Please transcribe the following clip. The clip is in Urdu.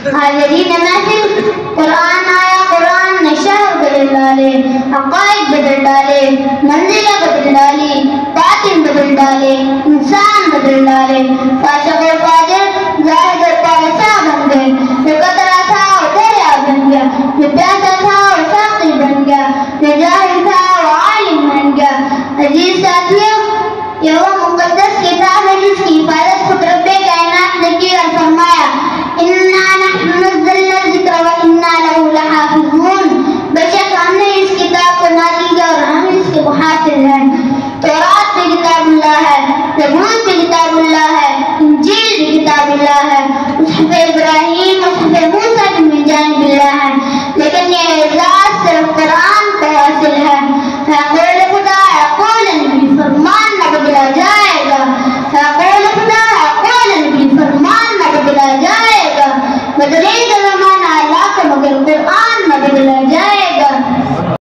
حاضرین محفل، قرآن آیا، قرآن نے شہر بدل ڈالے، حقائق بدل ڈالے، منزلیں بدل ڈالی، باطن بدل ڈالے، انسان بدل ڈالے۔ فاسق و فاجر زاہد و پارسا بن گئے، جو قطرہ تھا وہ دریا بن گیا، جو پیاسا تھا وہ ساقی بن گیا، جو جاہل تھا وہ عالم بن گیا۔ عزیز ساتھیوں، یہ وہ مقدس کتاب ہے جس کی حفاظت خود رب کائنات نے کی اور فرمایا اِنَّا نَحْنُ نَزَّلْنَا الذِّكْرَ وَإِنَّا لَهُ لَحَافِظُونَ۔ بے شک ہم نے اس کتاب کو نازل کیا اور ہم اس کے محافظ ہیں۔ تورات بھی کتاب اللہ ہے، زبور بھی کتاب اللہ ہے، انجیل بھی کتاب اللہ ہے، مصحف ابراہیم